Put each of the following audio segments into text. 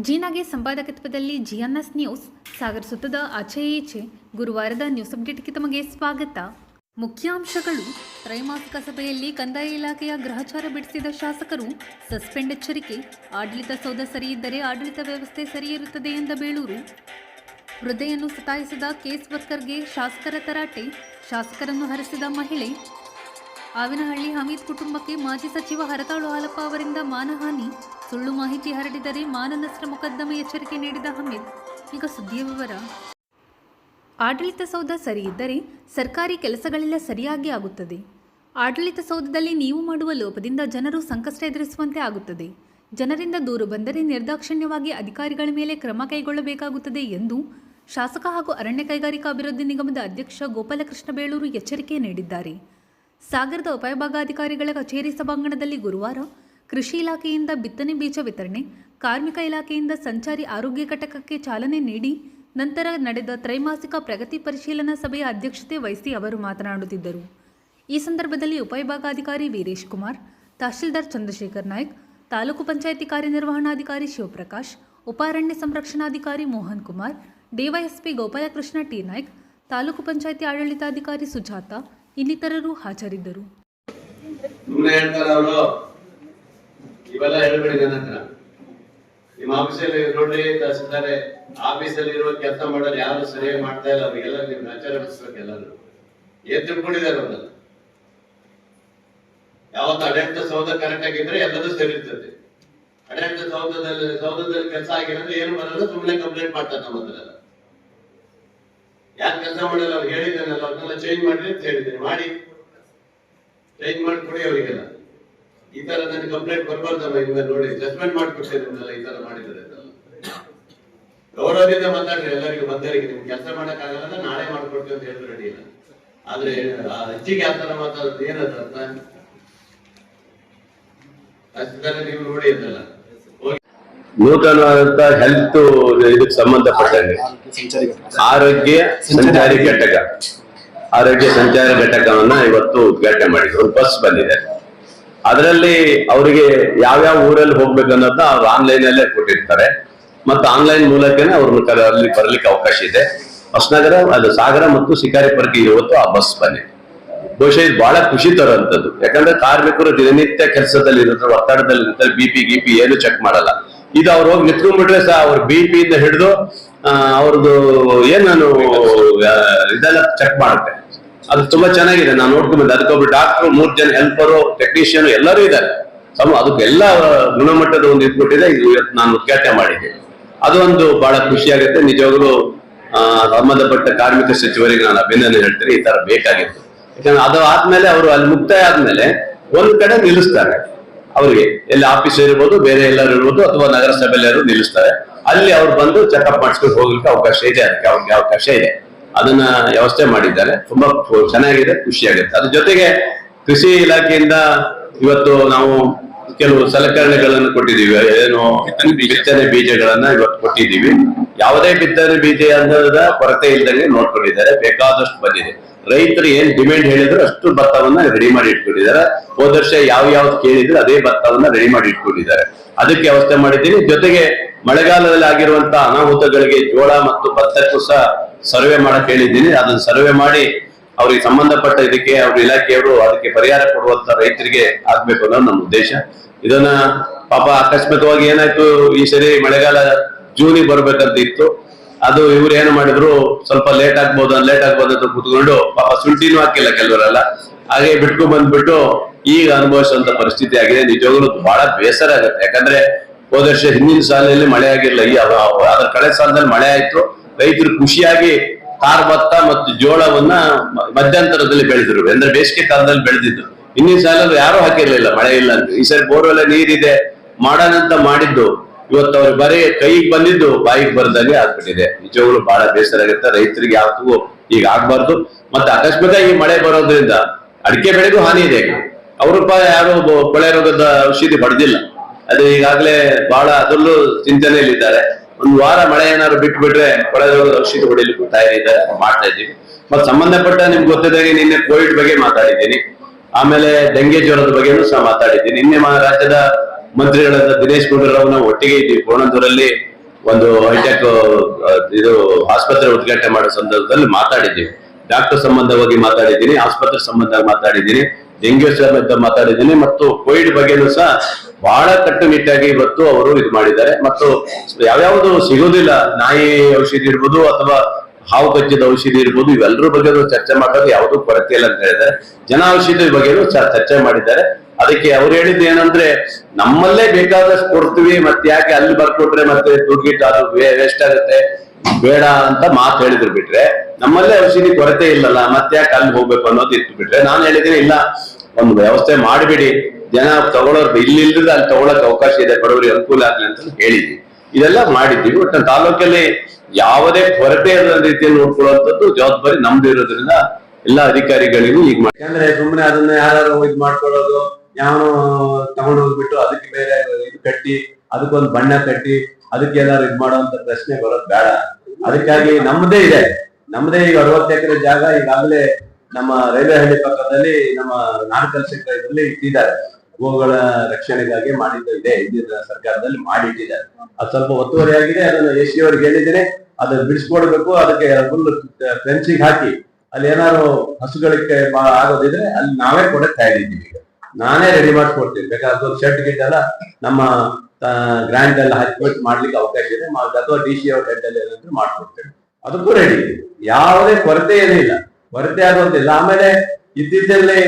ಜೀನಾಗೆ ಸಂಪಾದಕತ್ವದಲ್ಲಿ ಜಿಎನ್ಎಸ್ news ಸಾಗರ ಸುತ್ತದ ಆಚೆ ಈಚೆ ಗುರುವಾರದ news ಅಪ್ಡೇಟ್ಗೆ ತಮಗೆ ಸ್ವಾಗತ. ಮುಖ್ಯಾಂಶಗಳು. ತ್ರೈಮಾಸಿಕ ಸಭೆಯಲ್ಲಿ ಕಂದಾಯ ಇಲಾಖೆಯ ಗ್ರಹಚಾರ ಬಿಡಿಸಿದ ಶಾಸಕರು, ಸಸ್ಪೆಂಡ್ ಎಚ್ಚರಿಕೆ. ಆಡಳಿತ ಸೌಧ ಸರಿಯಿದ್ದರೆ ಆಡಳಿತ ವ್ಯವಸ್ಥೆ ಸರಿಯಿರುತ್ತದೆ ಎಂದ ಬೇಳೂರು. ವೃದ್ಧೆಯನ್ನು ಸತಾಯಿಸಿದ ಕೇಸ್ ವರ್ಕರ್ಗೆ ಶಾಸಕರ ತರಾಟೆ, ಶಾಸಕರನ್ನು ಹರಿಸಿದ ಮಹಿಳೆ. ಆವಿನಹಳ್ಳಿ ಹಮೀದ್ ಕುಟುಂಬಕ್ಕೆ ಮಾಜಿ ಸಚಿವ ಹರತಾಳು ಹಾಲಪ್ಪ ಅವರಿಂದ ಮಾನಹಾನಿ, ಸುಳ್ಳು ಮಾಹಿತಿ ಹರಡಿದರೆ ಮಾನನಷ್ಟ ಮೊಕದ್ದಮೆ ಎಚ್ಚರಿಕೆ ನೀಡಿದ ಹಮೀದ್. ಈಗ ಸುದ್ದಿಯ ವಿವರ. ಆಡಳಿತ ಸೌಧ ಸರಿಯಿದ್ದರೆ ಸರ್ಕಾರಿ ಕೆಲಸಗಳೆಲ್ಲ ಸರಿಯಾಗಿ ಆಗುತ್ತದೆ. ಆಡಳಿತ ಸೌಧದಲ್ಲಿ ನೀವು ಮಾಡುವ ಲೋಪದಿಂದ ಜನರು ಸಂಕಷ್ಟ ಎದುರಿಸುವಂತೆ ಆಗುತ್ತದೆ. ಜನರಿಂದ ದೂರು ಬಂದರೆ ನಿರ್ದಾಕ್ಷಿಣ್ಯವಾಗಿ ಅಧಿಕಾರಿಗಳ ಮೇಲೆ ಕ್ರಮ ಕೈಗೊಳ್ಳಬೇಕಾಗುತ್ತದೆ ಎಂದು ಶಾಸಕ ಹಾಗೂ ಅರಣ್ಯ ಕೈಗಾರಿಕಾ ಅಭಿವೃದ್ಧಿ ನಿಗಮದ ಅಧ್ಯಕ್ಷ ಗೋಪಾಲಕೃಷ್ಣ ಬೇಳೂರು ಎಚ್ಚರಿಕೆ ನೀಡಿದ್ದಾರೆ. ಸಾಗರದ ಉಪವಿಭಾಗಾಧಿಕಾರಿಗಳ ಕಚೇರಿ ಸಭಾಂಗಣದಲ್ಲಿ ಗುರುವಾರ ಕೃಷಿ ಇಲಾಖೆಯಿಂದ ಬಿತ್ತನೆ ಬೀಜ ವಿತರಣೆ, ಕಾರ್ಮಿಕ ಇಲಾಖೆಯಿಂದ ಸಂಚಾರಿ ಆರೋಗ್ಯ ಘಟಕಕ್ಕೆ ಚಾಲನೆ ನೀಡಿ ನಂತರ ನಡೆದ ತ್ರೈಮಾಸಿಕ ಪ್ರಗತಿ ಪರಿಶೀಲನಾ ಸಭೆಯ ಅಧ್ಯಕ್ಷತೆ ವಹಿಸಿ ಅವರು ಮಾತನಾಡುತ್ತಿದ್ದರು. ಈ ಸಂದರ್ಭದಲ್ಲಿ ಉಪವಿಭಾಗಾಧಿಕಾರಿ ವೀರೇಶ್ ಕುಮಾರ್, ತಹಶೀಲ್ದಾರ್ ಚಂದ್ರಶೇಖರ್ ನಾಯ್ಕ್, ತಾಲೂಕು ಪಂಚಾಯಿತಿ ಕಾರ್ಯನಿರ್ವಹಣಾಧಿಕಾರಿ ಶಿವಪ್ರಕಾಶ್, ಉಪ ಅರಣ್ಯ ಸಂರಕ್ಷಣಾಧಿಕಾರಿ ಮೋಹನ್ ಕುಮಾರ್, ಡಿವೈಎಸ್ಪಿ ಗೋಪಾಲಕೃಷ್ಣ ಟಿ ನಾಯ್ಕ್, ತಾಲೂಕು ಪಂಚಾಯಿತಿ ಆಡಳಿತಾಧಿಕಾರಿ ಸುಜಾತ ಇನ್ನಿತರರು ಹಾಜರಿದ್ದರು. ಇವೆಲ್ಲ ಹೇಳ್ಬೇಡಿ ನನ್ನ ಹತ್ರ. ನಿಮ್ಮ ಆಫೀಸಲ್ಲಿ ನೋಡ್ರಿ, ತಹಸೀಲ್ದಾರ್ ಆಫೀಸಲ್ಲಿ ಇರುವ ಕೆಲಸ ಮಾಡೋದು ಯಾರು ಸರಿಯಾಗಿ ಮಾಡ್ತಾ ಇಲ್ಲ, ಅವರಿಗೆಲ್ಲ ನೀವು ಆಚಾರ ಬಿಡಿಸ್ಬೇಕು. ಎಲ್ಲರೂ ಏನ್ ತಿಳ್ಕೊಂಡಿದ್ದಾರೆ ಅವನ್ನ. ಯಾವತ್ತು ಆಡಳಿತ ಸೌಧ ಕರೆಕ್ಟ್ ಆಗಿದ್ರೆ ಎಲ್ಲದೂ ಸರಿ ಇರ್ತದೆ. ಆಡಳಿತ ಸೌಧದಲ್ಲಿ ಕೆಲಸ ಆಗಿಲ್ಲ ಅಂದ್ರೆ ಏನು ಬರಲ್ಲ, ಸುಮ್ಮನೆ ಕಂಪ್ಲೇಂಟ್ ಮಾಡ್ತಾರೆ ನಮ್ಮ ಹತ್ರ. ಯಾಕೆ ಕೆಲಸ ಮಾಡಲ್ಲ ಅವ್ರು ಹೇಳಿದ್ದೇನಲ್ಲ, ಅವ್ರನ್ನೆಲ್ಲ ಚೇಂಜ್ ಮಾಡ್ರಿ ಅಂತ ಹೇಳಿದ್ದೀನಿ. ಮಾಡಿ ಚೇಂಜ್ ಮಾಡಿಕೊಡಿ ಅವರಿಗೆಲ್ಲ. ಈ ತರ ನನಗೆ ಕಂಪ್ಲೇಂಟ್ ಬರ್ಬಾರ್ದಲ್ಲ. ಇವಾಗ ನೋಡಿ ಜಜ್ಮೆಂಟ್ ಮಾಡಿಕೊಡ್ತೇನೆ ಈ ತರ ಮಾಡಿದ್ರೆ. ಗೌರವದಿಂದ ಮಾತಾಡ್ರಿ ಎಲ್ಲರಿಗೂ ಬಂದವರಿಗೆ. ನಿಮ್ಗೆ ಕೆಲಸ ಮಾಡಕ್ ಆಗಲ್ಲ, ನಾಳೆ ಮಾಡ್ಕೊಡ್ತೀವಿ ಅಂತ ಹೇಳಿದ್ರೆ ರೆಡಿ ಇಲ್ಲ. ಆದ್ರೆ ಹೆಚ್ಚಿಗೆ ಆ ತರ ಮಾತಾಡೋದು ಏನದ ಅರ್ಥ? ಅಷ್ಟೇ ನೀವು ನೋಡಿ ಅದಲ್ಲ. ನೂತನವಾದಂತ ಹೆಲ್ತ್ ಇದಕ್ಕೆ ಸಂಬಂಧಪಟ್ಟಂಗೆ ಆರೋಗ್ಯ ಸಂಚಾರಿ ಘಟಕ, ಆರೋಗ್ಯ ಸಂಚಾರಿ ಘಟಕವನ್ನ ಇವತ್ತು ಉದ್ಘಾಟನೆ ಮಾಡಿದ್ರು. ಬಸ್ ಬಂದಿದೆ. ಅದರಲ್ಲಿ ಅವರಿಗೆ ಯಾವ್ಯಾವ ಊರಲ್ಲಿ ಹೋಗ್ಬೇಕು ಅನ್ನೋದನ್ನ ಅವ್ರು ಆನ್ಲೈನ್ ಅಲ್ಲೇ ಕೊಟ್ಟಿರ್ತಾರೆ. ಮತ್ತು ಆನ್ಲೈನ್ ಮೂಲಕನೇ ಅವ್ರನ್ನ ಅಲ್ಲಿ ಬರ್ಲಿಕ್ಕೆ ಅವಕಾಶ ಇದೆ. ಹೊಸನಗರ, ಅದು ಸಾಗರ ಮತ್ತು ಶಿಕಾರಿಪುರಕ್ಕೆ ಇವತ್ತು ಆ ಬಸ್ ಬಂದಿದೆ. ಬಹುಶಃ ಇದು ಬಹಳ ಖುಷಿ ತರುವಂತದ್ದು. ಯಾಕಂದ್ರೆ ಕಾರ್ಮಿಕರು ದಿನನಿತ್ಯ ಕೆಲಸದಲ್ಲಿ ಇರ್ತಾರೆ, ಒತ್ತಡದಲ್ಲಿ ಇರ್ತಾರೆ, ಬಿಪಿ ಏನು ಚೆಕ್ ಮಾಡಲ್ಲ. ಇದು ಅವ್ರು ಹೋಗಿ ನಿಂತ್ಕೊಂಡ್ಬಿಟ್ರೆ ಸಹ ಅವ್ರ ಬಿಪಿ ಇಂದ ಹಿಡಿದು ಅವ್ರದ್ದು ಏನಾನು ಇದೆಲ್ಲ ಚೆಕ್ ಮಾಡುತ್ತೆ. ಅದು ತುಂಬಾ ಚೆನ್ನಾಗಿದೆ. ನಾನು ನೋಡ್ಕೊಂಡ್ಬಂದೆ. ಅದಕ್ಕೊಬ್ರು ಡಾಕ್ಟರ್, 3 ಜನ ಹೆಲ್ಪರು, ಟೆಕ್ನಿಷಿಯನ್ ಎಲ್ಲರೂ ಇದ್ದಾರೆ. ಅದಕ್ಕೆಲ್ಲ ಗುಣಮಟ್ಟದ ಒಂದು ಇಟ್ಬಿಟ್ಟಿದೆ. ಇದು ನಾನು ಉದ್ಘಾಟನೆ ಮಾಡಿದ್ದೆ. ಅದು ಒಂದು ಬಹಳ ಖುಷಿ ಆಗುತ್ತೆ. ನಿಜವಾಗ್ಲೂ ಸಂಬಂಧಪಟ್ಟ ಕಾರ್ಮಿಕ ಸಚಿವರಿಗೆ ನಾನು ಅಭಿನಂದನೆ ಹೇಳ್ತೀನಿ. ಈ ತರ ಬೇಕಾಗಿತ್ತು. ಯಾಕಂದ್ರೆ ಅದು ಆದ್ಮೇಲೆ ಅವರು ಅಲ್ಲಿ ಮುಕ್ತಾಯ ಆದ್ಮೇಲೆ ಒಂದ್ ಕಡೆ ನಿಲ್ಲಿಸ್ತಾರೆ. ಅವರಿಗೆ ಎಲ್ಲಿ ಆಫೀಸ್ ಇರ್ಬೋದು, ಬೇರೆ ಎಲ್ಲರೂ ಇರ್ಬೋದು, ಅಥವಾ ನಗರಸಭೆಯಲ್ಲಿ ನಿಲ್ಲಿಸ್ತಾರೆ. ಅಲ್ಲಿ ಅವ್ರು ಬಂದು ಚೆಕ್ಅಪ್ ಮಾಡಿಸ್ಕೊಂಡು ಹೋಗ್ಲಿಕ್ಕೆ ಅವಕಾಶ ಇದೆ. ಅದಕ್ಕೆ ಅವ್ರಿಗೆ ಅವಕಾಶ ಇದೆ. ಅದನ್ನ ವ್ಯವಸ್ಥೆ ಮಾಡಿದ್ದಾರೆ. ತುಂಬಾ ಚೆನ್ನಾಗಿದೆ, ಖುಷಿಯಾಗುತ್ತೆ. ಅದ್ರ ಜೊತೆಗೆ ಕೃಷಿ ಇಲಾಖೆಯಿಂದ ಇವತ್ತು ನಾವು ಕೆಲವು ಸಲಕರಣೆಗಳನ್ನು ಕೊಟ್ಟಿದ್ದೀವಿ. ಏನು ಬಿತ್ತನೆ ಬೀಜಗಳನ್ನ ಇವತ್ತು ಕೊಟ್ಟಿದ್ದೀವಿ. ಯಾವುದೇ ಬಿತ್ತನೆ ಬೀಜ ಅನ್ನೋದ ಕೊರತೆ ಇಲ್ದಂಗೆ ನೋಡ್ಕೊಂಡಿದ್ದಾರೆ. ಬೇಕಾದಷ್ಟು ಬಂದಿದೆ. ರೈತರು ಏನ್ ಡಿಮ್ಯಾಂಡ್ ಹೇಳಿದ್ರು ಅಷ್ಟು ಭತ್ತವನ್ನ ರೆಡಿ ಮಾಡಿ ಇಟ್ಕೊಂಡಿದ್ದಾರೆ. ಹೋದ ವರ್ಷ ಯಾವ್ದು ಕೇಳಿದ್ರು ಅದೇ ಭತ್ತವನ್ನ ರೆಡಿ ಮಾಡಿ ಇಟ್ಕೊಂಡಿದ್ದಾರೆ. ಅದಕ್ಕೆ ವ್ಯವಸ್ಥೆ ಮಾಡಿದ್ದೀನಿ. ಜೊತೆಗೆ ಮಳೆಗಾಲದಲ್ಲಿ ಆಗಿರುವಂತಹ ಅನಾಹುತಗಳಿಗೆ ಜೋಳ ಮತ್ತು ಭತ್ತಕ್ಕೂ ಸಹ ಸರ್ವೆ ಮಾಡಕ್ ಹೇಳಿದ್ದೀನಿ. ಅದನ್ನ ಸರ್ವೆ ಮಾಡಿ ಅವ್ರಿಗೆ ಸಂಬಂಧಪಟ್ಟ ಇದಕ್ಕೆ ಅವ್ರ ಇಲಾಖೆಯವರು ಅದಕ್ಕೆ ಪರಿಹಾರ ಕೊಡುವಂತ ರೈತರಿಗೆ ಆಗ್ಬೇಕು ಅನ್ನೋದು ನಮ್ಮ ಉದ್ದೇಶ. ಇದನ್ನ ಪಾಪ ಅಕಸ್ಮಾತ್ವಾಗಿ ಏನಾಯ್ತು, ಈ ಸರಿ ಮಳೆಗಾಲ ಜೂನಿಗೆ ಬರ್ಬೇಕಂತ ಇತ್ತು. ಅದು ಇವ್ರು ಏನು ಮಾಡಿದ್ರು, ಸ್ವಲ್ಪ ಲೇಟ್ ಆಗ್ಬೋದು ಅಂತ ಕೂತ್ಕೊಂಡು ಪಾಪ ಶುಂಠಿನೂ ಹಾಕಿಲ್ಲ ಕೆಲವರೆಲ್ಲ. ಹಾಗೆ ಬಿಟ್ಕೊಂಡ್ ಬಂದ್ಬಿಟ್ಟು ಈಗ ಅನುಭವಿಸುವಂತ ಪರಿಸ್ಥಿತಿ ಆಗಿದೆ. ನಿಜವಾಗ್ಲೂ ಬಹಳ ಬೇಸರ ಆಗುತ್ತೆ. ಯಾಕಂದ್ರೆ ಹೋದ ವರ್ಷ ಹಿಂದಿನ ಸಾಲಿನಲ್ಲಿ ಮಳೆ ಆಗಿಲ್ಲ. ಅದ್ರ ಕಳೆದ ಸಾಲದಲ್ಲಿ ಮಳೆ ಆಯ್ತು. ರೈತರು ಖುಷಿಯಾಗಿ ಕಾರ್ ಭತ್ತ ಮತ್ತು ಜೋಳವನ್ನ ಮಧ್ಯಂತರದಲ್ಲಿ ಬೆಳೆದ್ರು. ಅಂದ್ರೆ ಬೇಸಿಗೆ ಕಾಲದಲ್ಲಿ ಬೆಳೆದಿದ್ದು. ಹಿಂದಿನ ಸಾಲಲ್ಲಿ ಯಾರು ಹಾಕಿರ್ಲಿಲ್ಲ, ಮಳೆ ಇಲ್ಲ ಅಂತ. ಈ ಸರಿ ಬೋರ್ವೆಲ್ಲ ನೀರಿದೆ ಮಾಡೋಣಂತ ಮಾಡಿದ್ದು ಇವತ್ತು ಅವ್ರಿಗೆ ಬರೀ ಕೈಗೆ ಬಂದಿದ್ದು ಬಾಯಿಗೆ ಬರ್ದಂಗೆ ಆಗ್ಬಿಟ್ಟಿದೆ. ನಿಜವಾಗ್ಲೂ ಬಹಳ ಬೇಸರ ಆಗುತ್ತೆ. ರೈತರಿಗೆ ಯಾವತ್ತಿಗೂ ಈಗ ಆಗ್ಬಾರ್ದು. ಮತ್ತೆ ಅಕಸ್ಮಾತ್ ಮಳೆ ಬರೋದ್ರಿಂದ ಅಡಿಕೆ ಬೆಳೆಗೂ ಹಾನಿ ಇದೆ. ಅವರು ಯಾರು ಕೊಳೆ ರೋಗದ ಔಷಧಿ ಹೊಡೆದಿಲ್ಲ. ಅದು ಈಗಾಗಲೇ ಬಹಳ ಅದರಲ್ಲೂ ಚಿಂತನೆಯಲ್ಲಿದ್ದಾರೆ. ಒಂದು ವಾರ ಮಳೆ ಏನಾದ್ರು ಬಿಟ್ಬಿಟ್ರೆ ಕೊಳೆ ರೋಗದ ಔಷಧಿ ಹೊಡಿಲಿಕ್ಕೆ ತಯಾರಿದ್ದಾರೆ, ಮಾಡ್ತಾ ಇದ್ದೀವಿ. ಮತ್ತೆ ಸಂಬಂಧಪಟ್ಟ ನಿಮ್ಗೆ ಗೊತ್ತಿದ್ದಾಗೆ ನಿನ್ನೆ ಕೋವಿಡ್ ಬಗ್ಗೆ ಮಾತಾಡಿದ್ದೀನಿ. ಆಮೇಲೆ ಡೆಂಗೆ ಜ್ವರದ ಬಗ್ಗೆನೂ ಸಹ ಮಾತಾಡಿದ್ದೀನಿ. ನಿನ್ನೆ ರಾಜ್ಯದ ಮಂತ್ರಿಗಳಾದ ದಿನೇಶ್ ಗುಂಡೂರಾವ್ ನಾವು ಒಟ್ಟಿಗೆ ಇದ್ದೀವಿ. ಕೋಣಂದೂರಲ್ಲಿ ಒಂದು ಹೈಟೆಕ್ ಇದು ಆಸ್ಪತ್ರೆ ಉದ್ಘಾಟನೆ ಮಾಡೋ ಸಂದರ್ಭದಲ್ಲಿ ಮಾತಾಡಿದ್ದೀವಿ. ಡಾಕ್ಟರ್ ಸಂಬಂಧವಾಗಿ ಮಾತಾಡಿದ್ದೀನಿ, ಆಸ್ಪತ್ರೆ ಸಂಬಂಧ ಮಾತಾಡಿದ್ದೀನಿ, ಡೆಂಗ್ಯೂ ಸಂಬಂಧ ಮಾತಾಡಿದ್ದೀನಿ, ಮತ್ತು ಕೋವಿಡ್ ಬಗ್ಗೆನೂ ಸಹ ಬಹಳ ಕಟ್ಟುನಿಟ್ಟಾಗಿ ಇವತ್ತು ಅವರು ಇದು ಮಾಡಿದ್ದಾರೆ. ಮತ್ತು ಯಾವ್ಯಾವುದು ಸಿಗೋದಿಲ್ಲ, ನಾಯಿ ಔಷಧಿ ಇರ್ಬೋದು ಅಥವಾ ಹಾವು ಕಚ್ಚಿದ ಔಷಧಿ ಇರ್ಬೋದು, ಇವೆಲ್ಲರ ಬಗ್ಗೆನೂ ಚರ್ಚೆ ಮಾಡೋದು ಯಾವುದೂ ಕೊರತೆ ಇಲ್ಲ ಅಂತ ಹೇಳಿದ್ದಾರೆ. ಜನ ಔಷಧಿ ಬಗ್ಗೆನೂ ಚರ್ಚೆ ಮಾಡಿದ್ದಾರೆ. ಅದಕ್ಕೆ ಅವ್ರು ಹೇಳಿದ್ದು ಏನಂದ್ರೆ, ನಮ್ಮಲ್ಲೇ ಬೇಕಾದಷ್ಟು ಕೊಡ್ತೀವಿ, ಮತ್ತೆ ಯಾಕೆ ಅಲ್ಲಿ ಬರ್ಕೊಟ್ರೆ ಮತ್ತೆ ದುಡ್ಡು ಅದು ವೇಸ್ಟ್ ಆಗುತ್ತೆ, ಬೇಡ ಅಂತ ಮಾತು ಹೇಳಿದ್ರು ಬಿಟ್ರೆ, ನಮ್ಮಲ್ಲೇ ಔಷಧಿ ಕೊರತೆ ಇಲ್ಲಲ್ಲ, ಮತ್ತೆ ಯಾಕೆ ಅಲ್ಲಿ ಹೋಗ್ಬೇಕು ಅನ್ನೋದು ಇತ್ತು ಬಿಟ್ರೆ, ನಾನು ಹೇಳಿದ್ದೀನಿ ಇಲ್ಲ, ಒಂದು ವ್ಯವಸ್ಥೆ ಮಾಡಿಬಿಡಿ, ಜನ ತಗೊಳ್ಳೋರು ಇಲ್ಲಿಲ್ಲದ ಅಲ್ಲಿ ತಗೊಳಕ್ ಅವಕಾಶ ಇದೆ, ಬಡವರಿಗೆ ಅನುಕೂಲ ಆಗ್ಲಿ ಅಂತ ಹೇಳಿದ್ವಿ. ಇದೆಲ್ಲ ಮಾಡಿದ್ದೀವಿ. ಒಟ್ಟು ತಾಲೂಕಲ್ಲಿ ಯಾವುದೇ ಕೊರತೆ ಇರೋ ರೀತಿಯಲ್ಲಿ ನೋಡ್ಕೊಳ್ಳುವಂಥದ್ದು ಜವಾಬ್ದಾರಿ ನಮ್ದು ಇರೋದ್ರಿಂದ ಎಲ್ಲ ಅಧಿಕಾರಿಗಳಿಗೂ ಈಗ ಮಾಡಿ. ಯಾಕಂದ್ರೆ ಸುಮ್ಮನೆ ಅದನ್ನ ಯಾರು ಇದು ಮಾಡ್ಕೊಳ್ಳೋದು, ಯಾವ ತಗೊಂಡು ಹೋಗ್ಬಿಟ್ಟು ಅದಕ್ಕೆ ಬೇರೆ ಇದು ಕಟ್ಟಿ, ಅದಕ್ಕೊಂದು ಬಣ್ಣ ಕಟ್ಟಿ, ಅದಕ್ಕೆ ಏನಾದ್ರು ಇದು ಮಾಡುವಂತ ಪ್ರಶ್ನೆ ಬರೋದು ಬೇಡ. ಅದಕ್ಕಾಗಿ ನಮ್ಮದೇ ಇದೆ, ನಮ್ಮದೇ ಈಗ 60 ಎಕರೆ ಜಾಗ ಈಗಾಗಲೇ ನಮ್ಮ ರೈಲ್ವೆ ಹಳ್ಳಿ ಪಕ್ಕದಲ್ಲಿ ನಮ್ಮ ನಾಮಕಲ್ ಇದರಲ್ಲಿ ಇಟ್ಟಿದ್ದಾರೆ. ಗೋಗಳ ರಕ್ಷಣೆಗಾಗಿ ಮಾಡಿದ್ದು ಇದೆ, ಹಿಂದಿನ ಸರ್ಕಾರದಲ್ಲಿ ಮಾಡಿಟ್ಟಿದ್ದಾರೆ. ಅದು ಸ್ವಲ್ಪ ಒತ್ತುವರಿ ಆಗಿದೆ, ಅದನ್ನ ಎಸ್ ಸಿ ಅವ್ರಿಗೆ ಹೇಳಿದ್ದೇನೆ, ಅದನ್ನ ಬಿಡಿಸ್ಕೊಡ್ಬೇಕು. ಅದಕ್ಕೆ ಫುಲ್ ಫೆನ್ಸಿಂಗ್ ಹಾಕಿ ಅಲ್ಲಿ ಏನಾದ್ರು ಹಸುಗಳಿಗೆ ಆಗೋದಿದ್ರೆ ಅಲ್ಲಿ ನಾವೇ ಕೊಡಕ್ ತಯಾರಿದ್ದೀವಿ. ಈಗ ನಾನೇ ರೆಡಿ ಮಾಡಿಸ್ಕೊಡ್ತೀನಿ, ಬೇಕಾದ್ರೆ ಒಂದು ಶರ್ಟ್ ಗಿಟ್ ಎಲ್ಲ ನಮ್ಮ ಗ್ರ್ಯಾಂಡ್ ಎಲ್ಲ ಹಾಕಿಬಿಟ್ಟು ಮಾಡ್ಲಿಕ್ಕೆ ಅವಕಾಶ ಇದೆ, ಅಥವಾ ಡಿ ಸಿ ಅವ್ರ ಹೆಡ್ ಅಲ್ಲಿ ಏನಾದ್ರು ಮಾಡ್ಕೊಡ್ತೇವೆ. ಅದಕ್ಕೂ ರೆಡಿ, ಯಾವುದೇ ಕೊರತೆ ಏನಿಲ್ಲ, ಕೊರತೆ ಆಗೋದಿಲ್ಲ. ಆಮೇಲೆ ಇತ್ತೀಚೆಗೆ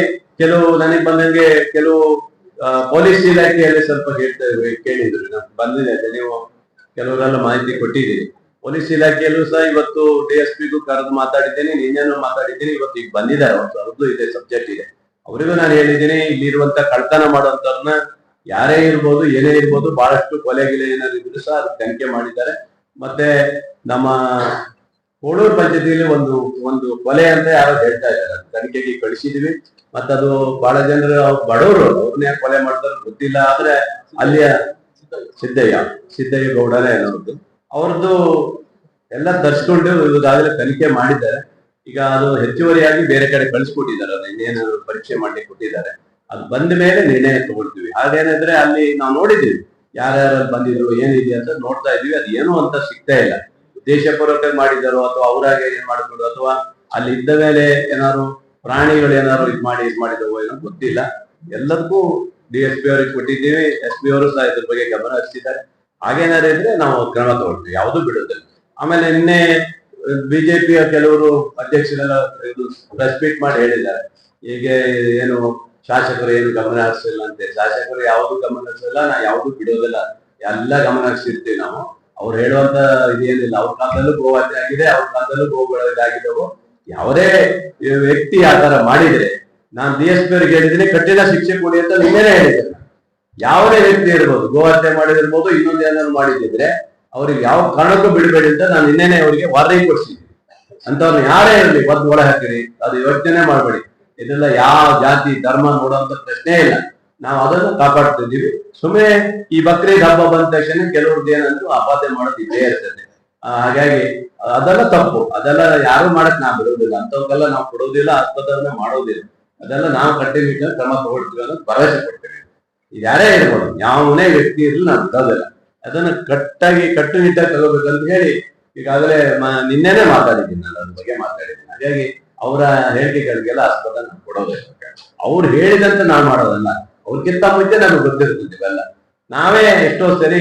ಕೆಲವು ನನಗೆ ಬಂದಂಗೆ ಕೆಲವು ಪೊಲೀಸ್ ಇಲಾಖೆಯಲ್ಲಿ ಸ್ವಲ್ಪ ಹೇಳ್ತೇವೆ, ಕೇಳಿದ್ರು, ನಮ್ಗೆ ಬಂದಿದೆ, ನೀವು ಕೆಲವರೆಲ್ಲ ಮಾಹಿತಿ ಕೊಟ್ಟಿದ್ದೀರಿ. ಪೊಲೀಸ್ ಇಲಾಖೆಯಲ್ಲೂ ಸಹ ಇವತ್ತು DSPಗೂ ಕರೆದು ಮಾತಾಡಿದ್ದೇನೆ, ನಿನ್ನೇನು ಮಾತಾಡಿದ್ದೀನಿ, ಇವತ್ತು ಈಗ ಬಂದಿದ್ದಾರೆ, ಅವ್ರದ್ದು ಇದೆ ಸಬ್ಜೆಕ್ಟ್ ಇದೆ. ಅವರಿಗೂ ನಾನು ಹೇಳಿದ್ದೀನಿ, ಇಲ್ಲಿರುವಂತ ಕಳ್ತನ ಮಾಡುವಂತವ್ರನ್ನ ಯಾರೇ ಇರ್ಬೋದು, ಏನೇ ಇರ್ಬೋದು, ಬಹಳಷ್ಟು ಕೊಲೆಗಿಲೆ ಏನಾದ್ರು ಇದ್ರು ಸಹ ಅದು ತನಿಖೆ ಮಾಡಿದ್ದಾರೆ. ಮತ್ತೆ ನಮ್ಮ ಕೋಡೂರು ಪಂಚಾಯತಿಯಲ್ಲಿ ಒಂದು ಕೊಲೆ ಅಂತ ಯಾರೋ ಹೇಳ್ತಾ ಇದ್ದಾರೆ, ತನಿಖೆಗೆ ಕಳಿಸಿದೀವಿ. ಮತ್ತದು ಬಹಳ ಜನರು ಬಡವರು, ಅವ್ರನ್ನೇ ಕೊಲೆ ಮಾಡ್ತಾರೆ ಗೊತ್ತಿಲ್ಲ. ಆದ್ರೆ ಅಲ್ಲಿಯ ಸಿದ್ದಯ್ಯ ಗೌಡನೇ ಅನ್ನೋದು, ಅವ್ರದ್ದು ಎಲ್ಲ ತರ್ಸ್ಕೊಂಡು ಇವಾಗಲೇ ತನಿಖೆ ಮಾಡಿದ್ದಾರೆ. ಈಗ ಅದು ಹೆಚ್ಚುವರಿಯಾಗಿ ಬೇರೆ ಕಡೆ ಕಳಿಸ್ಕೊಟ್ಟಿದ್ದಾರೆ, ಅದು ಇನ್ನೇನು ಪರೀಕ್ಷೆ ಮಾಡ್ಲಿಕ್ಕೆ ಕೊಟ್ಟಿದ್ದಾರೆ. ಅದು ಬಂದ ಮೇಲೆ ನಿರ್ಣಯ ತಗೊಳ್ತೀವಿ. ಹಾಗೇನಿದ್ರೆ ಅಲ್ಲಿ ನಾವು ನೋಡಿದೀವಿ ಯಾರ್ಯಾರು ಬಂದಿದ್ರು, ಏನಿದೆ ಅಂತ ನೋಡ್ತಾ ಇದೀವಿ. ಅದು ಏನು ಅಂತ ಸಿಗ್ತಾ ಇಲ್ಲ. ಉದ್ದೇಶಪೂರ್ವಕ ಮಾಡಿದಾರೋ ಅಥವಾ ಅವರಾಗೆ ಏನ್ ಮಾಡಿದ್ರು, ಅಥವಾ ಅಲ್ಲಿ ಇದ್ದ ಮೇಲೆ ಏನಾದ್ರು ಪ್ರಾಣಿಗಳು ಏನಾದ್ರು ಇದು ಮಾಡಿದವೋ ಏನೋ ಗೊತ್ತಿಲ್ಲ. ಎಲ್ಲದಕ್ಕೂ DSP ಅವ್ರಿಗೆ ಕೊಟ್ಟಿದ್ದೀವಿ, SP ಅವರು ಸಹ ಇದ್ರ ಬಗ್ಗೆ ಗಮನ ಹರಿಸಿದ್ದಾರೆ. ಹಾಗೇನಾದ್ರು ಇದ್ರೆ ನಾವು ಕ್ರಮ ತಗೊಳ್ತೀವಿ, ಯಾವುದು ಬಿಡೋದಿಲ್ಲ. ಆಮೇಲೆ ನಿನ್ನೆ ಬಿಜೆಪಿಯ ಕೆಲವರು ಅಧ್ಯಕ್ಷರೆಲ್ಲ ಇದು ಪ್ರೆಸ್ ಮೀಟ್ ಮಾಡಿ ಹೇಳಿದ್ದಾರೆ, ಹೀಗೆ ಏನು ಶಾಸಕರು ಏನು ಗಮನ ಹರಿಸಿಲ್ಲ ಅಂತೆ. ಶಾಸಕರು ಯಾವುದು ಗಮನ ಹರಿಸಿಲ್ಲ, ನಾ ಯಾವುದು ಬಿಡೋದಿಲ್ಲ, ಎಲ್ಲ ಗಮನ ಹರಿಸಿರ್ತೀವಿ ನಾವು. ಅವ್ರು ಹೇಳುವಂತ ಇದೇನಿಲ್ಲ, ಅವ್ರ ಕಾಲದಲ್ಲೂ ಗೋಹತ್ಯೆ ಆಗಿದೆ, ಅವ್ರ ಕಾಲದಲ್ಲೂ ಗೋಗಳಾಗಿದ್ದವು. ಯಾವುದೇ ವ್ಯಕ್ತಿ ಆ ತರ ಮಾಡಿದ್ರೆ ನಾನು DSP ಅವ್ರಿಗೆ ಹೇಳಿದ್ದೀನಿ, ಕಠಿಣ ಶಿಕ್ಷೆ ಕೊಡಿ ಅಂತ ನಿನ್ನೇನೆ ಹೇಳಿದ್ದೇನೆ. ಯಾವುದೇ ವ್ಯಕ್ತಿ ಇರ್ಬೋದು, ಗೋಹತ್ಯೆ ಮಾಡಿದಿರ್ಬೋದು, ಇನ್ನೊಂದು ಏನಾದ್ರು ಮಾಡಿದ್ರೆ ಅವ್ರಿಗೆ ಯಾವ ಕಾರಣಕ್ಕೂ ಬಿಡಬೇಡಿ ಅಂತ ನಾನು ನಿನ್ನೆನೆ ಅವರಿಗೆ ವಾರ್ನಿಂಗ್ ಕೊಡ್ಸಿದ್ದೀನಿ. ಅಂತವ್ರನ್ನ ಯಾರೇ ಇರಲಿ ಒಳ ಹಾಕಿರಿ, ಅದು ಯೋಚನೆ ಮಾಡಬೇಡಿ. ಇದೆಲ್ಲ ಯಾವ ಜಾತಿ ಧರ್ಮ ನೋಡುವಂತ ಪ್ರಶ್ನೆ ಇಲ್ಲ, ನಾವು ಅದನ್ನು ಕಾಪಾಡ್ತಿದ್ದೀವಿ. ಸುಮ್ಮನೆ ಈ ಬಕ್ರೀದ್ ಹಬ್ಬ ಬಂದ ತಕ್ಷಣ ಕೆಲವ್ರದ್ದು ಏನಂತೂ ಅಪಾದೆ ಮಾಡೋದು ಇದೇ ಇರ್ತದೆ. ಹಾಗಾಗಿ ಅದೆಲ್ಲ ತಪ್ಪು, ಅದೆಲ್ಲ ಯಾರು ಮಾಡಕ್ ನಾವು ಬಿಡೋದಿಲ್ಲ, ಅಂತವ್ರಿಗೆಲ್ಲ ನಾವು ಕೊಡೋದಿಲ್ಲ, ಆಸ್ಪತ್ರೆ ಮಾಡೋದಿಲ್ಲ. ಅದೆಲ್ಲ ನಾವು ಕಟ್ಟುನಿಟ್ಟಾಗಿ ಕ್ರಮ ತಗೊಳ್ತೀವಿ ಅನ್ನೋದು ಭರವಸೆ ಕೊಡ್ತೇವೆ. ಇದು ಯಾರೇ ಇರ್ಬೋದು, ಯಾವನೇ ವ್ಯಕ್ತಿ ಇರಲಿ ನಾವು ಬಿಡೋದಿಲ್ಲ. ಅದನ್ನ ಕಟ್ಟುನಿಟ್ಟಾಗಿ ತಗೋಬೇಕಂತ ಹೇಳಿ ಈಗಾಗಲೇ ನಿನ್ನೆನೆ ಮಾತಾಡಿದ್ದೀನಿ, ನಾನು ಅದ್ರ ಬಗ್ಗೆ ಮಾತಾಡಿದ್ದೀನಿ. ಹಾಗಾಗಿ ಅವರ ಹೇಳಿಕೆಗಳಿಗೆಲ್ಲ ಆಸ್ಪದ ನಾವು ಕೊಡೋದಿಲ್ಲ. ಅವ್ರು ಹೇಳಿದಂತ ನಾವು ಮಾಡೋದಲ್ಲ, ಅವ್ರಿಗಿಂತ ಮುಂಚೆ ನಮ್ಗೆ ಗೊತ್ತಿರ್ತದೆ ಇವೆಲ್ಲ. ನಾವೇ ಎಷ್ಟೋ ಸರಿ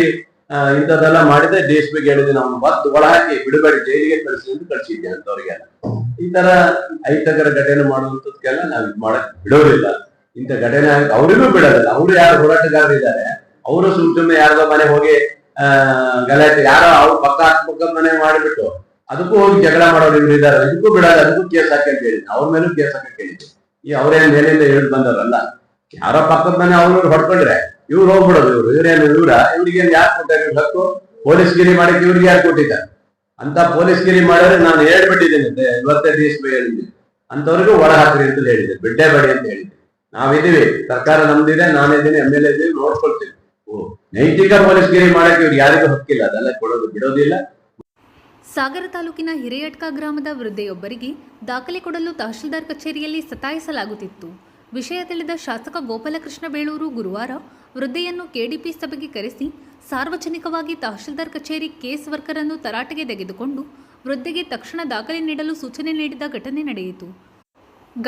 ಇಂಥದ್ದೆಲ್ಲ ಮಾಡಿದ್ರೆ DSPಗೆ ಹೇಳಿದ್ರೆ ನಾವು ಒಳ ಹಾಕಿ ಬಿಡಬೇಡಿ, ಜೈಲಿಗೆ ಕಳಿಸಿ ಅಂತ ಕಳ್ಸಿದ್ದೆ ಅಂತವ್ರಿಗೆಲ್ಲ. ಈ ತರ ಅಹಿತಕರ ಘಟನೆ ಮಾಡುವಂತದ್ಕೆಲ್ಲ ನಾವು ಇದು ಮಾಡಕ್ ಬಿಡೋದಿಲ್ಲ. ಇಂಥ ಘಟನೆ ಅವರಿಗೂ ಬಿಡೋದಿಲ್ಲ. ಅವ್ರು ಯಾರು ಹೋರಾಟಗಾರರಿದ್ದಾರೆ, ಅವರು ಸುಮ್ಮನೆ ಯಾರ್ದೋ ಮನೆ ಹೋಗಿ ಗಲಾಟೆ, ಯಾರೋ ಅವ್ರು ಪಕ್ಕ ಮನೆ ಮಾಡಿಬಿಟ್ಟು ಅದಕ್ಕೂ ಹೋಗಿ ಜಗಳ ಮಾಡೋರು ಇವ್ರು ಇದ್ದಾರೆ, ಇದಕ್ಕೂ ಬಿಡೋದು, ಅದಕ್ಕೂ ಕೇಸ್ ಹಾಕಿ ಅಂತ ಹೇಳಿದ್ವಿ. ಅವ್ರ ಮೇಲೂ ಕೇಸ್ ಹಾಕಿ ಹೇಳಿದ್ವಿ. ಈ ಅವ್ರೇನ್ ಮೇಲಿಂದ ಹೇಳ್ ಬಂದವರಲ್ಲ, ಯಾರೋ ಪಕ್ಕದ ಮನೆ ಅವ್ರು ಹೊಡ್ಕೊಂಡ್ರೆ ಇವ್ರು ಹೋಗ್ಬಿಡೋದು. ಇವ್ರೇನು ಇವ್ರಿಗೆ ಯಾರು ಕೊಟ್ಟಾರೆ ಹಕ್ಕು? ಪೊಲೀಸ್ಗಿರಿ ಮಾಡಕ್ಕೆ ಇವ್ರಿಗೆ ಯಾರು ಕೊಟ್ಟಿದ್ದಾರೆ ಅಂತ? ಪೊಲೀಸ್ಗಿರಿ ಮಾಡಿದ್ರೆ ನಾನು ಹೇಳ್ಬಿಟ್ಟಿದ್ದೇನೆ, ಇವತ್ತೇ DSP ಹೇಳಿದ್ದೀನಿ, ಅಂತವ್ರಿಗೂ ಒಳ ಹಾಕ್ರಿ ಅಂತ ಹೇಳಿದ್ದೆ, ಬಿಡ್ಡೇ ಬೇಡಿ ಅಂತ ಹೇಳಿದ್ದೆ. ನಾವಿದೀವಿ, ಸರ್ಕಾರ ನಮ್ದಿದೆ, ನಾನಿದ್ದೀನಿ, MLA ಇದೀವಿ, ನೋಡ್ಕೊಳ್ತೀವಿ. ನೈತಿಕ ಪೊಲೀಸ್ಗಿರಿ ಮಾಡಕ್ಕೆ ಇವ್ರಿಗೆ ಯಾರಿಗೂ ಹಕ್ಕಿಲ್ಲ, ಅದೆಲ್ಲ ಕೊಡೋದು ಬಿಡೋದಿಲ್ಲ. ಸಾಗರ ತಾಲೂಕಿನ ಹಿರೇಯಟ್ಕ ಗ್ರಾಮದ ವೃದ್ಧೆಯೊಬ್ಬರಿಗೆ ದಾಖಲೆ ಕೊಡಲು ತಹಶೀಲ್ದಾರ್ ಕಚೇರಿಯಲ್ಲಿ ಸತಾಯಿಸಲಾಗುತ್ತಿತ್ತು. ವಿಷಯ ತಿಳಿದ ಶಾಸಕ ಗೋಪಾಲಕೃಷ್ಣ ಬೇಳೂರು ಗುರುವಾರ ವೃದ್ಧೆಯನ್ನು ಕೆಡಿಪಿ ಸಭೆಗೆ ಕರೆಸಿ ಸಾರ್ವಜನಿಕವಾಗಿ ತಹಶೀಲ್ದಾರ್ ಕಚೇರಿ ಕೇಸ್ ವರ್ಕರ್ ಅನ್ನು ತರಾಟೆಗೆ ತೆಗೆದುಕೊಂಡು ವೃದ್ಧೆಗೆ ತಕ್ಷಣ ದಾಖಲೆ ನೀಡಲು ಸೂಚನೆ ನೀಡಿದ ಘಟನೆ ನಡೆಯಿತು.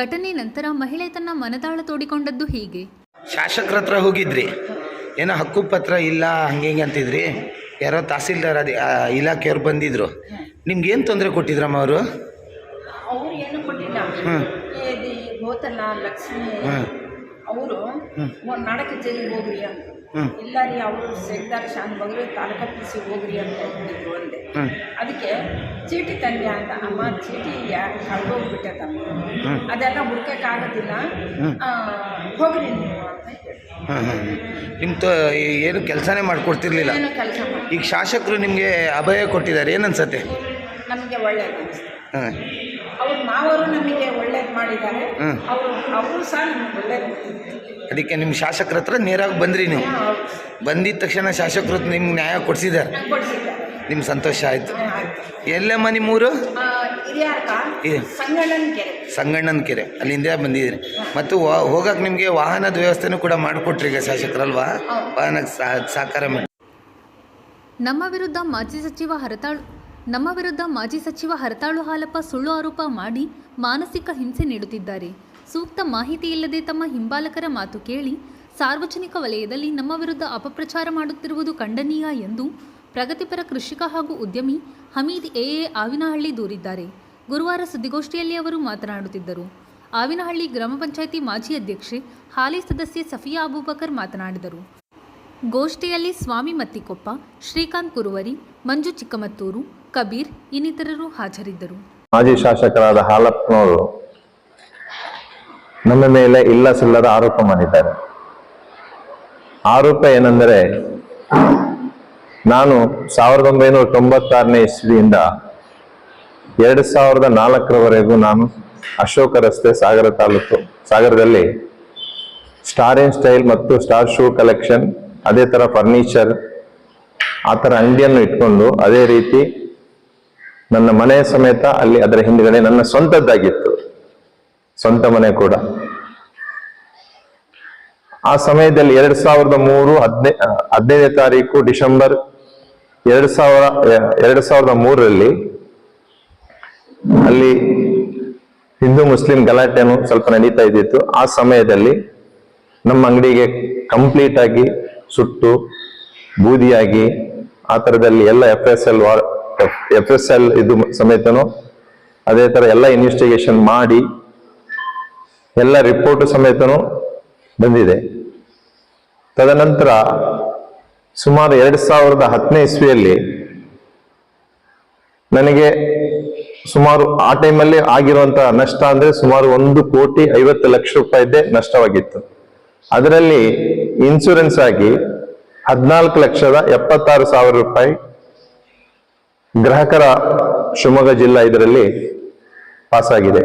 ಘಟನೆ ನಂತರ ಮಹಿಳೆ ತನ್ನ ಮನದಾಳ ತೋಡಿಕೊಂಡದ್ದು ಹೀಗೆ. ಶಾಸಕರ ಹತ್ರ ಹೋಗಿದ್ರಿ, ಏನೋ ಹಕ್ಕು ಪತ್ರ ಇಲ್ಲ ಹಂಗೆ ಹಿಂಗೆ ಅಂತಿದ್ರಿ. ಯಾರೋ ತಹಸೀಲ್ದಾರ್ ಇಲಾಖೆಯವ್ರು ಬಂದಿದ್ರು. ನಿಮ್ಗೇನು ತೊಂದರೆ ಕೊಟ್ಟಿದ್ರಮ್ಮ ಅವರು? ಅವ್ರು ಏನು ಕೊಟ್ಟಿಲ್ಲ. ಇದು ಗೋತಲ್ಲ ಲಕ್ಷ್ಮಿ ಅವರು ನಾಡ ಕಚೇರಿಗೆ ಹೋಗ್ರಿ ಅಂತ. ಇಲ್ಲ ರೀ ಅವರು ಸೆಕ್ದಾರ್ ಶಾನ್ ಬಗ್ರೆ ತಾಲೂಕು ಆಫೀಸಿಗೆ ಹೋಗ್ರಿ ಅಂತ ಹೇಳಿದ್ರು ಒಂದೇ. ಅದಕ್ಕೆ ಚೀಟಿ ತಂದೆ ಅಂತ, ಅಮ್ಮ ಚೀಟಿ ಕಳ್ದೋಗ್ಬಿಟ್ಟೈತಮ್ಮ, ಅದೆಲ್ಲ ಹುಡ್ಕೋಕ್ಕಾಗೋದಿಲ್ಲ, ಹೋಗ್ರಿ ನೀವು ಅಂತ ಹೇಳಿ. ನಿಮ್ಮ ಏನು ಕೆಲಸನೇ ಮಾಡಿಕೊಡ್ತಿರ್ಲಿಲ್ಲ. ಏನು ಕೆಲಸ ಮಾಡಿ ಈಗ ಶಾಸಕರು ನಿಮಗೆ ಅಭಯ ಕೊಟ್ಟಿದ್ದಾರೆ, ಏನನ್ಸತ್ತೆ? ನಮಗೆ ಒಳ್ಳೇದು ಅನಿಸ್ತು. ಅವ್ರ ಮಾವರು ನಮಗೆ ಒಳ್ಳೇದು ಮಾಡಿದ್ದಾರೆ. ಅವರು ಸಹ ನಮಗೆ ಒಳ್ಳೇದು ಮಾಡಿದ್ದಾರೆ. ಅದಕ್ಕೆ ನಿಮ್ಮ ಶಾಸಕರ ಹತ್ರ ನೇರಾಗಿ ಬಂದ್ರಿ. ನೀವು ಬಂದಿದ್ದ ತಕ್ಷಣ ಶಾಸಕರು ನಿಮ್ಗೆ ನ್ಯಾಯ ಕೊಡಿಸಿದ್ದಾರೆ. ಕೊಡಿಸಿದ್ದಾರೆ. ನಿಮ್ಗೆ ಸಂತೋಷ ಆಯಿತು. ಎಲ್ಲಮ್ಮ ನಿಮ್ಮೂರು? ಹಿರಿಯಾರ್ಕ ಸಂಗಣ್ಣನ ಕೆರೆ, ಅಲ್ಲಿಂದ ಬಂದಿದ್ದೀರಿ. ಮತ್ತು ಹೋಗಕ್ಕೆ ನಿಮಗೆ ವಾಹನದ ವ್ಯವಸ್ಥೆನೂ ಕೂಡ ಮಾಡಿಕೊಟ್ರಿ ಈಗ ಶಾಸಕರಲ್ವಾ? ವಾಹನಕ್ಕೆ ಸಹಕಾರ ಮಾಡಿ. ನಮ್ಮ ವಿರುದ್ಧ ಮಾಜಿ ಸಚಿವ ಹರತಾಳು ಹಾಲಪ್ಪ ಸುಳ್ಳು ಆರೋಪ ಮಾಡಿ ಮಾನಸಿಕ ಹಿಂಸೆ ನೀಡುತ್ತಿದ್ದಾರೆ. ಸೂಕ್ತ ಮಾಹಿತಿ ಇಲ್ಲದೆ ತಮ್ಮ ಹಿಂಬಾಲಕರ ಮಾತು ಕೇಳಿ ಸಾರ್ವಜನಿಕ ವಲಯದಲ್ಲಿ ನಮ್ಮ ವಿರುದ್ಧ ಅಪಪ್ರಚಾರ ಮಾಡುತ್ತಿರುವುದು ಖಂಡನೀಯ ಎಂದು ಪ್ರಗತಿಪರ ಕೃಷಿಕ ಹಾಗೂ ಉದ್ಯಮಿ ಹಮೀದ್ ಎಎ ಆವಿನಹಳ್ಳಿ ದೂರಿದ್ದಾರೆ. ಗುರುವಾರ ಸುದ್ದಿಗೋಷ್ಠಿಯಲ್ಲಿ ಅವರು ಮಾತನಾಡುತ್ತಿದ್ದರು. ಆವಿನಹಳ್ಳಿ ಗ್ರಾಮ ಪಂಚಾಯಿತಿ ಮಾಜಿ ಅಧ್ಯಕ್ಷೆ ಹಾಲಿ ಸದಸ್ಯೆ ಸಫಿಯಾ ಅಬೂಬಕರ್ ಮಾತನಾಡಿದರು. ಗೋಷ್ಠಿಯಲ್ಲಿ ಸ್ವಾಮಿ ಮತ್ತಿಕೊಪ್ಪ, ಶ್ರೀಕಾಂತ್ ಕುರುವರಿ, ಮಂಜು ಚಿಕ್ಕಮತ್ತೂರು, ಕಬೀರ್ ಇನ್ನಿತರರು ಹಾಜರಿದ್ದರು. ಮಾಜಿ ಶಾಸಕರಾದ ಹಾಲಪ್ಪನವರು ನಮ್ಮ ಮೇಲೆ ಇಲ್ಲ ಸಲ್ಲದ ಆರೋಪ ಮಾಡಿದ್ದಾರೆ. ಆರೋಪ ಏನೆಂದರೆ, ನಾನು 1996ನೇ ಇಸ್ವಿಯಿಂದ 2004ರವರೆಗೂ ನಾನು ಅಶೋಕ ರಸ್ತೆ ಸಾಗರ ತಾಲೂಕು ಸಾಗರದಲ್ಲಿ ಸ್ಟಾರ್ ಇನ್ ಸ್ಟೈಲ್ ಮತ್ತು ಸ್ಟಾರ್ ಶೂ ಕಲೆಕ್ಷನ್, ಅದೇ ಥರ ಫರ್ನಿಚರ್, ಆ ಥರ ಅಂಗಡಿಯನ್ನು ಇಟ್ಕೊಂಡು ಅದೇ ರೀತಿ ನನ್ನ ಮನೆ ಸಮೇತ ಅಲ್ಲಿ ಅದರ ಹಿಂದ್ಗಡೆ ನನ್ನ ಸ್ವಂತದ್ದಾಗಿತ್ತು, ಸ್ವಂತ ಮನೆ ಕೂಡ. ಆ ಸಮಯದಲ್ಲಿ 15ನೇ ತಾರೀಕು ಡಿಸೆಂಬರ್ 2003ರಲ್ಲಿ ಅಲ್ಲಿ ಹಿಂದೂ ಮುಸ್ಲಿಂ ಗಲಾಟೆನು ಸ್ವಲ್ಪ ನಡೀತಾ ಇದ್ದಿತ್ತು. ಆ ಸಮಯದಲ್ಲಿ ನಮ್ಮ ಅಂಗಡಿಗೆ ಕಂಪ್ಲೀಟ್ ಆಗಿ ಸುಟ್ಟು ಬೂದಿಯಾಗಿ ಆ ಥರದಲ್ಲಿ ಎಲ್ಲ FSL ಇದು ಸಮೇತನು ಅದೇ ಥರ ಎಲ್ಲ ಇನ್ವೆಸ್ಟಿಗೇಷನ್ ಮಾಡಿ ಎಲ್ಲ ರಿಪೋರ್ಟ್ ಸಮೇತನು ಬಂದಿದೆ. ತದನಂತರ ಸುಮಾರು 2010ನೇ ಇಸ್ವಿಯಲ್ಲಿ ನನಗೆ ಸುಮಾರು ಆ ಟೈಮಲ್ಲಿ ಆಗಿರುವಂತಹ ನಷ್ಟ ಅಂದ್ರೆ ಸುಮಾರು 1,50,00,000 ರೂಪಾಯಿದ್ದೇ ನಷ್ಟವಾಗಿತ್ತು. ಅದರಲ್ಲಿ ಇನ್ಶೂರೆನ್ಸ್ ಆಗಿ 14,76,000 ರೂಪಾಯಿ ಗ್ರಾಹಕರ ಶಿವಮೊಗ್ಗ ಜಿಲ್ಲಾ ಇದರಲ್ಲಿ ಪಾಸ್ ಆಗಿದೆ.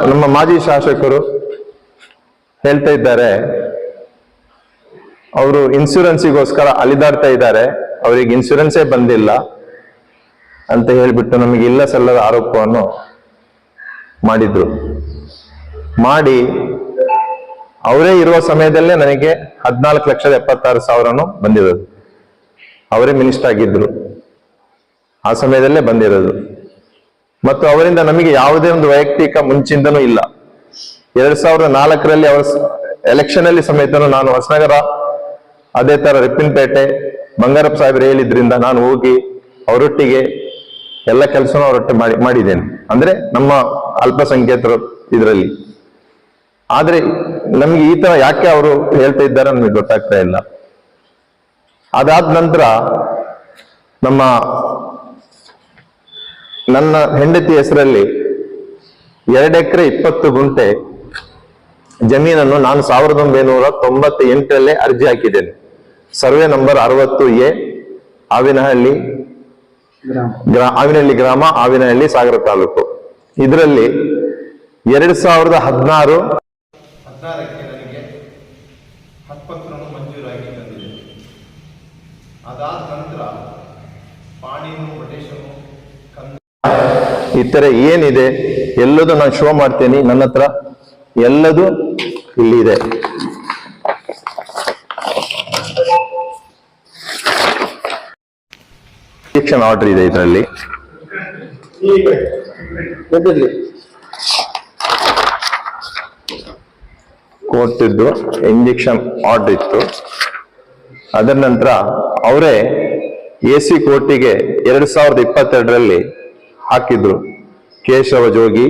ನಮ್ಮ ಮಾಜಿ ಶಾಸಕರು ಹೇಳ್ತಾ ಇದ್ದಾರೆ, ಅವರು ಇನ್ಶೂರೆನ್ಸಿಗೋಸ್ಕರ ಅಲಿದಾಡ್ತಾ ಇದ್ದಾರೆ, ಅವರಿಗೆ ಇನ್ಶೂರೆನ್ಸೇ ಬಂದಿಲ್ಲ ಅಂತ ಹೇಳಿಬಿಟ್ಟು ನಮಗೆ ಇಲ್ಲ ಸಲ್ಲದ ಆರೋಪವನ್ನು ಮಾಡಿದ್ರು. ಮಾಡಿ ಅವರೇ ಇರುವ ಸಮಯದಲ್ಲೇ ನನಗೆ 14,76,000 ಬಂದಿರೋದು. ಅವರೇ ಮಿನಿಸ್ಟರ್ ಆಗಿದ್ರು, ಆ ಸಮಯದಲ್ಲೇ ಬಂದಿರೋದು. ಮತ್ತು ಅವರಿಂದ ನಮಗೆ ಯಾವುದೇ ಒಂದು ವೈಯಕ್ತಿಕ ಮುಂಚಿಂದನೂ ಇಲ್ಲ. 2004ರಲ್ಲಿ ಅವರ ಎಲೆಕ್ಷನ್ ಅಲ್ಲಿ ಸಮೇತನು ನಾನು ಹೊಸನಗರ, ಅದೇ ತರ ರಿಪ್ಪನ್ಪೇಟೆ ಬಂಗಾರಪ್ಪ ಸಾಹೇಬ್ರು ಹೇಳಿದ್ರಿಂದ ನಾನು ಹೋಗಿ ಅವರೊಟ್ಟಿಗೆ ಎಲ್ಲ ಕೆಲಸನೂ ಅವರೊಟ್ಟಿಗೆ ಮಾಡಿದ್ದೇನೆ, ಅಂದ್ರೆ ನಮ್ಮ ಅಲ್ಪಸಂಖ್ಯಾತರು ಇದರಲ್ಲಿ. ಆದ್ರೆ ನಮ್ಗೆ ಈ ತರ ಯಾಕೆ ಅವರು ಹೇಳ್ತಾ ಇದ್ದಾರೆ ನಮಗೆ ಗೊತ್ತಾಗ್ತಾ ಇಲ್ಲ. ಅದಾದ ನಂತರ ನನ್ನ ಹೆಂಡತಿ ಹೆಸರಲ್ಲಿ 2 ಎಕರೆ 20 ಗುಂಟೆ ಜಮೀನನ್ನು ನಾನು 1998ರಲ್ಲೇ ಅರ್ಜಿ ಹಾಕಿದ್ದೇನೆ. ಸರ್ವೆ ನಂಬರ್ 60A, ಆವಿನಹಳ್ಳಿ ಗ್ರಾಮ, ಆವಿನಹಳ್ಳಿ ಸಾಗರ ತಾಲೂಕು. ಇದರಲ್ಲಿ 2016ಕ್ಕೆ ನನಗೆ ಹಕ್ಕುಪತ್ರವನ್ನು ಮಂಜೂರಾಗಿ ಬಂದಿದೆ. ಅದಾದ ನಂತರ ಪಾಣಿನು, ಮಟೇಶನು, ಈ ತರ ಏನಿದೆ ಎಲ್ಲದೂ ನಾನು ಶೋ ಮಾಡ್ತೇನೆ. ನನ್ನ ಹತ್ರ ಎಲ್ಲದೂ ಇಲ್ಲಿದೆ. ಇಂಜೆಕ್ಷನ್ ಆರ್ಡರ್ ಇದೆ ಇದರಲ್ಲಿ. ಕೊಟ್ಟಿದ್ದು ಇಂಜೆಕ್ಷನ್ ಆರ್ಡರ್ ಇತ್ತು. ಅದರ ನಂತರ ಅವರೇ AC ಕೋರ್ಟಿಗೆ 2022ರಲ್ಲಿ ಹಾಕಿದ್ರು ಕೇಶವ ಜೋಗಿ.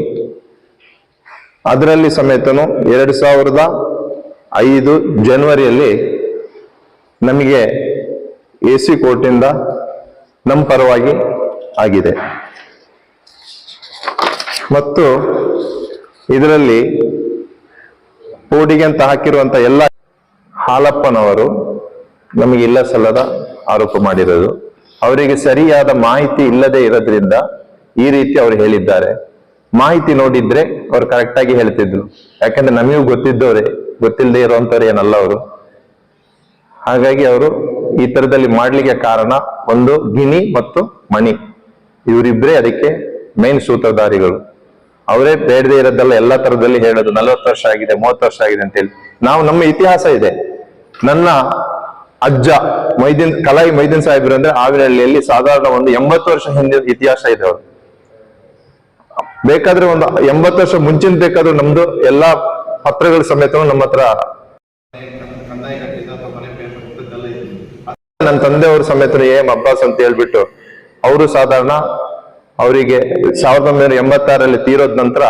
ಅದರಲ್ಲಿ ಸಮೇತನು 2005 ಜನವರಿಯಲ್ಲಿ ನಮಗೆ AC ಕೋರ್ಟಿಂದ ನಮ್ಮ ಪರವಾಗಿ ಆಗಿದೆ. ಮತ್ತು ಇದರಲ್ಲಿ ಕೋರ್ಟಿಗೆ ಅಂತ ಹಾಕಿರುವಂತ ಎಲ್ಲ ಹಾಲಪ್ಪನವರು ನಮಗೆ ಇಲ್ಲ ಸಲ್ಲದ ಆರೋಪ ಮಾಡಿರೋದು. ಅವರಿಗೆ ಸರಿಯಾದ ಮಾಹಿತಿ ಇಲ್ಲದೆ ಇರೋದ್ರಿಂದ ಈ ರೀತಿ ಅವರು ಹೇಳಿದ್ದಾರೆ. ಮಾಹಿತಿ ನೋಡಿದ್ರೆ ಅವ್ರು ಕರೆಕ್ಟ್ ಆಗಿ ಹೇಳ್ತಿದ್ರು. ಯಾಕಂದ್ರೆ ನಮಗೂ ಗೊತ್ತಿದ್ದವ್ರೆ, ಗೊತ್ತಿಲ್ಲದೆ ಇರುವಂತವ್ರು ಏನಲ್ಲ ಅವರು. ಹಾಗಾಗಿ ಅವರು ಈ ತರದಲ್ಲಿ ಮಾಡ್ಲಿಕ್ಕೆ ಕಾರಣ ಒಂದು ಗಿಣಿ ಮತ್ತು ಮಣಿ, ಇವರಿಬ್ಬರೇ ಅದಕ್ಕೆ ಮೇನ್ ಸೂತ್ರಧಾರಿಗಳು. ಅವರೇ ಬೇಡದೆ ಇರೋದಲ್ಲ ಎಲ್ಲ ತರದಲ್ಲಿ ಹೇಳೋದು 40 ವರ್ಷ ಆಗಿದೆ 30 ವರ್ಷ ಆಗಿದೆ ಅಂತೇಳಿ. ನಮ್ಮ ಇತಿಹಾಸ ಇದೆ. ನನ್ನ ಅಜ್ಜ ಕಲಾಯಿ ಮೊಯ್ದೀನ್ ಸಾಹೇಬ್ರು ಅಂದ್ರೆ ಆವಿನಹಳ್ಳಿಯಲ್ಲಿ ಸಾಧಾರಣ ಒಂದು 80 ವರ್ಷ ಹಿಂದೆ ಇತಿಹಾಸ ಇದೆ. ಅವರು ಬೇಕಾದ್ರೆ ಒಂದು 80 ವರ್ಷ ಮುಂಚಿನ ಬೇಕಾದ್ರೂ ನಮ್ದು ಎಲ್ಲಾ ಪತ್ರಗಳ ಸಮೇತ ನಮ್ಮ ಹತ್ರ ಕಂದಾಯ ಕಟ್ಟಿದ ಅಥವಾ ಮನೆ ಪೇಪರ್ ಇದ್ದದ್ದೆಲ್ಲ ಇದೆ. ನನ್ನ ತಂದೆಯವರು ಸಮೇತ ಅಬ್ಬಾಸ್ ಅಂತ ಹೇಳ್ಬಿಟ್ಟು ಅವರು ಸಾಧಾರಣ ಅವರಿಗೆ 1986ರಲ್ಲಿ ತೀರೋದ ನಂತರ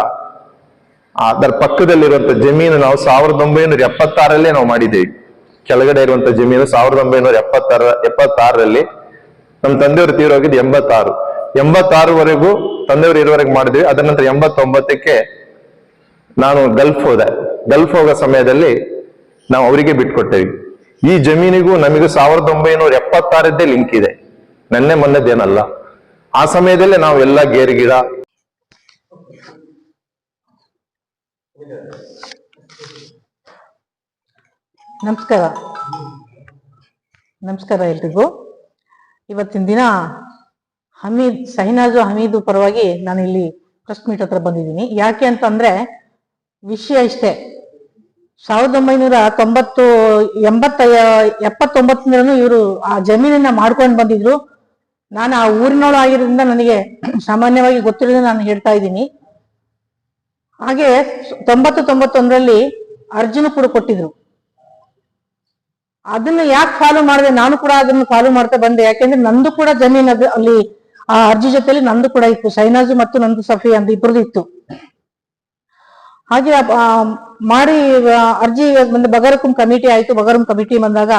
ಅದರ ಪಕ್ಕದಲ್ಲಿರುವಂತ ಜಮೀನು ನಾವು 1976ರಲ್ಲೇ ನಾವು ಮಾಡಿದ್ದೇವೆ. ಕೆಳಗಡೆ ಇರುವಂತ ಜಮೀನು 1976ರಲ್ಲಿ ನಮ್ಮ ತಂದೆಯವರು ತೀರೋಗಿದ್ದು 86ವರೆಗೂ ತಂದೆಯವರು ಇರುವವರೆಗೆ ಮಾಡಿದ್ವಿ. ಅದರ ನಂತರ 89ಕ್ಕೆ ನಾನು ಗಲ್ಫ್ ಹೋದೆ. ಗಲ್ಫ್ ಹೋಗೋ ಸಮಯದಲ್ಲಿ ನಾವು ಅವರಿಗೆ ಬಿಟ್ಕೊಟ್ಟೇವಿ. ಈ ಜಮೀನಿಗೂ ನಮಗೂ 1976ದ್ದೇ ಲಿಂಕ್ ಇದೆ, ನೆನ್ನೆ ಮೊನ್ನೆದೇನಲ್ಲ. ಆ ಸಮಯದಲ್ಲೇ ನಾವು ಎಲ್ಲ ಗೇರು ಗಿಡ ನಮಸ್ಕಾರ ಎಲ್ರಿಗೂ. ಇವತ್ತಿನ ದಿನ ಶಹನಾಜು ಹಮೀದು ಪರವಾಗಿ ನಾನು ಇಲ್ಲಿ ಪ್ರೆಸ್ ಮೀಟ್ ಹತ್ರ ಬಂದಿದ್ದೀನಿ. ಯಾಕೆ ಅಂತಂದ್ರೆ ವಿಷಯ ಇಷ್ಟೇ, 1979 ಇವರು ಆ ಜಮೀನನ್ನ ಮಾಡ್ಕೊಂಡು ಬಂದಿದ್ರು. ನಾನು ಆ ಊರಿನೋಳು ಆಗಿರೋದ್ರಿಂದ ನನಗೆ ಸಾಮಾನ್ಯವಾಗಿ ಗೊತ್ತಿರೋದು ನಾನು ಹೇಳ್ತಾ ಇದ್ದೀನಿ. ಹಾಗೆ 90-91ರಲ್ಲಿ ಅರ್ಜಿನೂ ಕೂಡ ಕೊಟ್ಟಿದ್ರು. ಅದನ್ನ ಯಾಕೆ ಫಾಲೋ ಮಾಡಿದೆ, ನಾನು ಕೂಡ ಅದನ್ನು ಫಾಲೋ ಮಾಡ್ತಾ ಬಂದೆ. ಯಾಕೆಂದ್ರೆ ನಂದು ಕೂಡ ಜಮೀನ್ ಅಲ್ಲಿ ಆ ಅರ್ಜಿ ಜೊತೆಲಿ ನಂದು ಕೂಡ ಇತ್ತು, ಶಹನಾಜು ಮತ್ತು ನಂದು ಸಫಿ ಅಂತ ಇಬ್ಬರದು ಇತ್ತು. ಹಾಗೆ ಮಾಡಿ ಅರ್ಜಿ ಬಂದ ಬಗರಕುಂ ಕಮಿಟಿ ಆಯ್ತು. ಬಗರಕುಂ ಕಮಿಟಿ ಬಂದಾಗ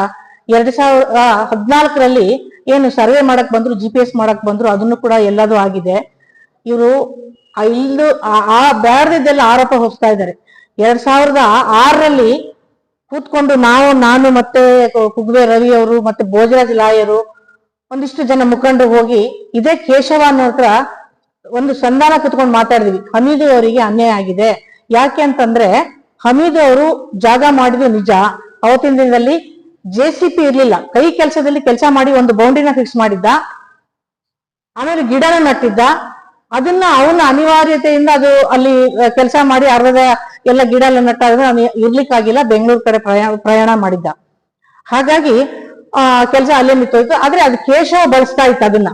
2014ರಲ್ಲಿ ಏನು ಸರ್ವೆ ಮಾಡಕ್ ಬಂದ್ರು, GPS ಮಾಡಕ್ ಬಂದ್ರು, ಅದನ್ನು ಕೂಡ ಎಲ್ಲದೂ ಆಗಿದೆ. ಇವರು ಇಲ್ಲು ಆ ಬ್ಯಾಡ್ದಿದ್ದೆಲ್ಲ ಆರೋಪ ಹೊಸ್ತಾ ಇದ್ದಾರೆ. 2006ರಲ್ಲಿ ಕೂತ್ಕೊಂಡು ನಾನು ಮತ್ತೆ ಕುಗ್ವೆ ರವಿ ಅವರು ಮತ್ತೆ ಭೋಜರಾಜ್ ಲಾಯರು ಒಂದಿಷ್ಟು ಜನ ಮುಖಂಡರು ಹೋಗಿ ಇದೇ ಕೇಶವ ಅನ್ನೋ ಹತ್ರ ಒಂದು ಸಂಧಾನ ಕುತ್ಕೊಂಡು ಮಾತಾಡಿದ್ವಿ. ಹಮೀದು ಅವರಿಗೆ ಅನ್ಯಾಯ ಆಗಿದೆ. ಯಾಕೆ ಅಂತಂದ್ರೆ ಹಮೀದು ಅವರು ಜಾಗ ಮಾಡಿದ್ದು ನಿಜ. ಅವತ್ತಿನ ದಿನದಲ್ಲಿ JCP ಇರ್ಲಿಲ್ಲ, ಕೈ ಕೆಲಸದಲ್ಲಿ ಕೆಲಸ ಮಾಡಿ ಒಂದು ಬೌಂಡ್ರಿನ ಫಿಕ್ಸ್ ಮಾಡಿದ್ದ, ಆಮೇಲೆ ಗಿಡನ ನಟ್ಟಿದ್ದ. ಅದನ್ನ ಅವನ ಅನಿವಾರ್ಯತೆಯಿಂದ ಅದು ಅಲ್ಲಿ ಕೆಲಸ ಮಾಡಿ ಅರ್ಧದ ಎಲ್ಲ ಗಿಡ ಎಲ್ಲ ನಟ್ಟಾದ್ರೆ ಇರ್ಲಿಕ್ಕಾಗಿಲ್ಲ, ಬೆಂಗಳೂರು ಕಡೆ ಪ್ರಯಾಣ ಮಾಡಿದ್ದ. ಹಾಗಾಗಿ ಕೆಲಸ ಅಲ್ಲೇ ನಿಂತೋಯ್ತು. ಆದ್ರೆ ಅದು ಕೇಶವ ಬಳಸ್ತಾ ಇತ್ತು. ಅದನ್ನ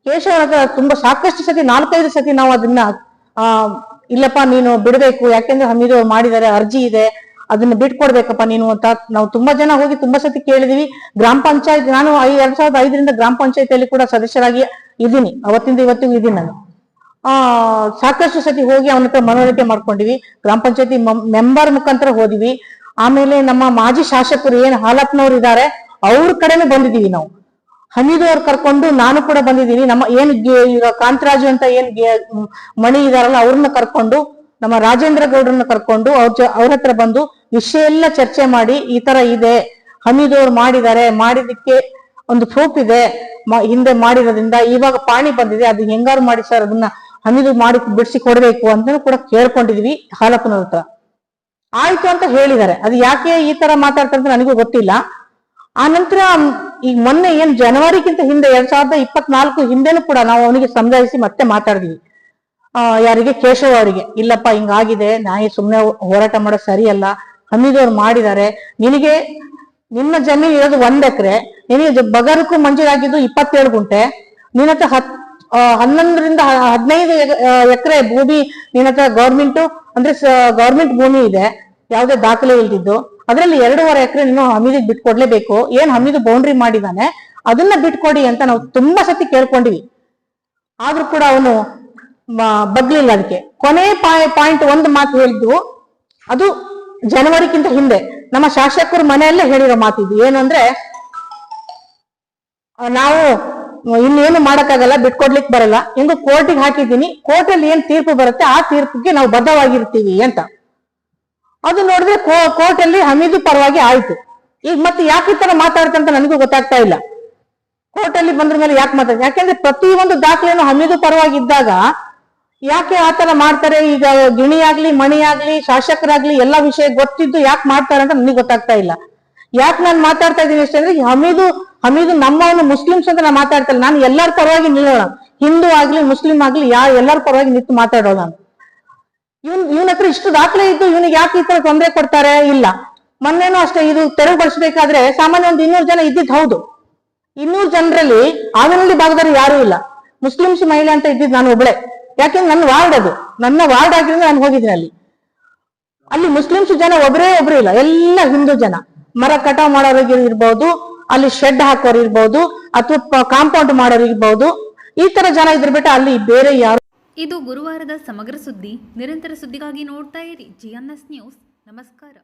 ಕೇಶವ ತುಂಬಾ ಸಾಕಷ್ಟು ಸತಿ 4-5 ಸತಿ ನಾವು ಅದನ್ನ ಇಲ್ಲಪ್ಪ ನೀನು ಬಿಡ್ಬೇಕು, ಯಾಕೆಂದ್ರೆ ಹಮೀದು ಮಾಡಿದ್ದಾರೆ, ಅರ್ಜಿ ಇದೆ, ಅದನ್ನ ಬಿಟ್ಕೊಡ್ಬೇಕಪ್ಪ ನೀನು ಅಂತ ನಾವು ತುಂಬಾ ಜನ ಹೋಗಿ ತುಂಬಾ ಸತಿ ಕೇಳಿದೀವಿ. ಗ್ರಾಮ ಪಂಚಾಯತ್ ನಾನು 2005ರಿಂದ ಗ್ರಾಮ ಪಂಚಾಯತಿಯಲ್ಲಿ ಕೂಡ ಸದಸ್ಯರಾಗಿ ಇದ್ದೀನಿ, ಅವತ್ತಿಂದ ಇವತ್ತಿಗೂ ಇದ್ದೀನಿ ನಾನು. ಸಾಕಷ್ಟು ಸತಿ ಹೋಗಿ ಅವನ ಹತ್ರ ಮನವರಿಕೆ ಮಾಡ್ಕೊಂಡಿವಿ. ಗ್ರಾಮ ಪಂಚಾಯತಿ ಮೆಂಬರ್ ಮುಖಾಂತರ ಹೋದಿವಿ. ಆಮೇಲೆ ನಮ್ಮ ಮಾಜಿ ಶಾಸಕರು ಏನು ಹಾಲಪ್ಪನವ್ರು ಇದ್ದಾರೆ ಅವ್ರ ಕಡೆನೂ ಬಂದಿದೀವಿ ನಾವು. ಹಮೀದು ಅವ್ರು ಕರ್ಕೊಂಡು ನಾನು ಕೂಡ ಬಂದಿದ್ದೀನಿ. ನಮ್ಮ ಏನ್ ಈಗ ಕಾಂತರಾಜು ಅಂತ ಏನ್ ಮಣಿ ಇದಾರಲ್ಲ ಅವ್ರನ್ನ ಕರ್ಕೊಂಡು, ನಮ್ಮ ರಾಜೇಂದ್ರ ಗೌಡ್ರನ್ನ ಕರ್ಕೊಂಡು ಅವ್ರ ಹತ್ರ ಬಂದು ವಿಷಯ ಎಲ್ಲ ಚರ್ಚೆ ಮಾಡಿ, ಈ ತರ ಇದೆ, ಹಮೀದು ಅವ್ರು ಮಾಡಿದ್ದಾರೆ, ಮಾಡಿದಕ್ಕೆ ಒಂದು ಪ್ರೂಫ್ ಇದೆ, ಹಿಂದೆ ಮಾಡಿರೋದ್ರಿಂದ ಇವಾಗ ಪಾಣಿ ಬಂದಿದೆ, ಅದು ಹೆಂಗಾರು ಮಾಡಿ ಸರ್ ಅದನ್ನ ಹಮೀದು ಮಾಡಿ ಬಿಡಿಸಿ ಕೊಡ್ಬೇಕು ಅಂತ ಕೂಡ ಕೇಳ್ಕೊಂಡಿದ್ವಿ ಹಾಲಪ್ಪನವ್ರ ಹತ್ರ. ಆಯ್ತು ಅಂತ ಹೇಳಿದ್ದಾರೆ. ಅದು ಯಾಕೆ ಈ ತರ ಮಾತಾಡ್ತಾರೆ ಅಂತ ನನಗೂ ಗೊತ್ತಿಲ್ಲ. ಆ ನಂತರ ಈಗ ಮೊನ್ನೆ ಏನ್ ಜನವರಿಗಿಂತ ಹಿಂದೆ 2024 ಹಿಂದೆನೂ ಕೂಡ ನಾವು ಅವನಿಗೆ ಸಮಜಾಯಿಸಿ ಮತ್ತೆ ಮಾತಾಡಿದ್ವಿ. ಯಾರಿಗೆ ಕೇಶವ್ ಅವರಿಗೆ, ಇಲ್ಲಪ್ಪ ಹಿಂಗಾಗಿದೆ, ನ್ಯಾಯ ಸುಮ್ಮನೆ ಹೋರಾಟ ಮಾಡೋದು ಸರಿಯಲ್ಲ, ಹಮೀದ್ ಅವ್ರು ಮಾಡಿದ್ದಾರೆ, ನಿನಗೆ ನಿನ್ನ ಜಮೀನು ಇರೋದು 1 ಎಕರೆ, ನಿನಗೆ ಬಗರಕ್ಕೂ ಮಂಜೂರಾಗಿದ್ದು 27 ಗುಂಟೆ, ನಿನ್ನ ಹತ್ರ 11ರಿಂದ 15 ಎಕರೆ ಭೂಮಿ ನಿನ್ನ ಹತ್ರ ಗೌರ್ಮೆಂಟ್ ಅಂದ್ರೆ ಗೌರ್ಮೆಂಟ್ ಭೂಮಿ ಇದೆ, ಯಾವುದೇ ದಾಖಲೆ ಇಲ್ದಿದ್ದು, ಅದರಲ್ಲಿ 2.5 ಎಕರೆ ನೀನು ಹಮೀದಿಗೆ ಬಿಟ್ಕೊಡ್ಲೇಬೇಕು. ಏನ್ ಹಮೀದ್ ಬೌಂಡ್ರಿ ಮಾಡಿದಾನೆ ಅದನ್ನ ಬಿಟ್ಕೊಡಿ ಅಂತ ನಾವು ತುಂಬಾ ಸತಿ ಕೇಳ್ಕೊಂಡಿವಿ. ಆದ್ರೂ ಕೂಡ ಅವನು ಬಗ್ಲಿಲ್ಲ. ಅದಕ್ಕೆ ಕೊನೆ ಪಾಯಿಂಟ್ ಒಂದು ಮಾತು ಹೇಳಿದ್ವು, ಅದು ಜನವರಿಕ್ಕಿಂತ ಹಿಂದೆ ನಮ್ಮ ಶಾಸಕರ ಮನೆಯಲ್ಲೇ ಹೇಳಿರೋ ಮಾತಿದ್ದು. ಏನು ಅಂದ್ರೆ, ನಾವು ಇನ್ನೇನು ಮಾಡಕ್ಕಾಗಲ್ಲ, ಬಿಟ್ಕೊಡ್ಲಿಕ್ಕೆ ಬರಲ್ಲ, ಹೆಂಗು ಕೋರ್ಟಿಗೆ ಹಾಕಿದ್ದೀನಿ, ಕೋರ್ಟಲ್ಲಿ ಏನ್ ತೀರ್ಪು ಬರುತ್ತೆ ಆ ತೀರ್ಪಿಗೆ ನಾವು ಬದ್ಧವಾಗಿರ್ತೀವಿ ಅಂತ. ಅದು ನೋಡಿದ್ರೆ ಕೋರ್ಟಲ್ಲಿ ಹಮೀದು ಪರವಾಗಿ ಆಯ್ತು. ಈಗ ಮತ್ತೆ ಯಾಕೆ ಈ ತರ ಮಾತಾಡ್ತಂತ ನನಗೂ ಗೊತ್ತಾಗ್ತಾ ಇಲ್ಲ. ಕೋರ್ಟಲ್ಲಿ ಬಂದ್ರ ಮೇಲೆ ಯಾಕೆ ಮಾತಾಡ, ಯಾಕೆಂದ್ರೆ ಪ್ರತಿಯೊಂದು ದಾಖಲೆಯನ್ನು ಹಮೀದು ಪರವಾಗಿದ್ದಾಗ ಯಾಕೆ ಆತರ ಮಾಡ್ತಾರೆ? ಈಗ ಗಿಣಿ ಆಗ್ಲಿ ಮಣಿ ಆಗ್ಲಿ ಶಾಸಕರಾಗ್ಲಿ ಎಲ್ಲಾ ವಿಷಯ ಗೊತ್ತಿದ್ದು ಯಾಕೆ ಮಾಡ್ತಾರೆ ಅಂತ ನನಗೆ ಗೊತ್ತಾಗ್ತಾ ಇಲ್ಲ. ಯಾಕೆ ನಾನು ಮಾತಾಡ್ತಾ ಇದ್ದೀನಿ ಅಷ್ಟೇ ಅಂದ್ರೆ, ಹಮೀದು ನಮ್ಮವನು ಮುಸ್ಲಿಮ್ಸ್ ಅಂತ ನಾನು ಮಾತಾಡ್ತಾ ಇಲ್ಲ. ನಾನು ಎಲ್ಲರ ಪರವಾಗಿ ನಿಲ್ಲೋಣ, ಹಿಂದೂ ಆಗ್ಲಿ ಮುಸ್ಲಿಂ ಆಗ್ಲಿ ಎಲ್ಲರ ಪರವಾಗಿ ನಿಂತು ಮಾತಾಡೋಣ. ಇವನ ಹತ್ರ ಇಷ್ಟು ದಾಖಲೆ ಇದ್ದು ಇವನಿಗೆ ಯಾಕೆ ಈ ತರ ತೊಂದರೆ ಕೊಡ್ತಾರೆ? ಇಲ್ಲ, ಮೊನ್ನೆನೂ ಅಷ್ಟೇ, ಇದು ತೆರವುಗೊಳಿಸಬೇಕಾದ್ರೆ ಸಾಮಾನ್ಯ ಒಂದು 200 ಜನ ಇದ್ದಿದ್ದು ಹೌದು. 200 ಜನರಲ್ಲಿ ಆವಿನಹಳ್ಳಿ ಭಾಗದಲ್ಲಿ ಯಾರು ಇಲ್ಲ, ಮುಸ್ಲಿಮ್ಸ್ ಮಹಿಳೆ ಅಂತ ಇದ್ದಿದ್ದು ನಾನು ಒಬ್ಳೆ. ಯಾಕೆಂದ್ರೆ ನನ್ನ ವಾರ್ಡ್ ಅದು, ನನ್ನ ವಾರ್ಡ್ ಆಗಿದ್ರೆ ನಾನು ಹೋಗಿದ್ದೀನಿ. ಅಲ್ಲಿ ಮುಸ್ಲಿಮ್ಸ್ ಜನ ಒಬ್ರು ಇಲ್ಲ, ಎಲ್ಲ ಹಿಂದೂ ಜನ. ಮರ ಕಟಾವ್ ಮಾಡೋರಿಗೆ ಇರ್ಬೋದು, ಅಲ್ಲಿ ಶೆಡ್ ಹಾಕೋರು ಇರ್ಬೋದು, ಅಥವಾ ಕಾಂಪೌಂಡ್ ಮಾಡೋರು ಇರ್ಬೋದು, ಈ ತರ ಜನ ಇದ್ರ ಬಿಟ್ಟು ಅಲ್ಲಿ ಬೇರೆ ಯಾರು. ಇದು ಗುರುವಾರದ ಸಮಗ್ರ ಸುದ್ದಿ. ನಿರಂತರ ಸುದ್ದಿಗಾಗಿ ನೋಡ್ತಾ ಇರಿ GNS ನ್ಯೂಸ್. ನಮಸ್ಕಾರ.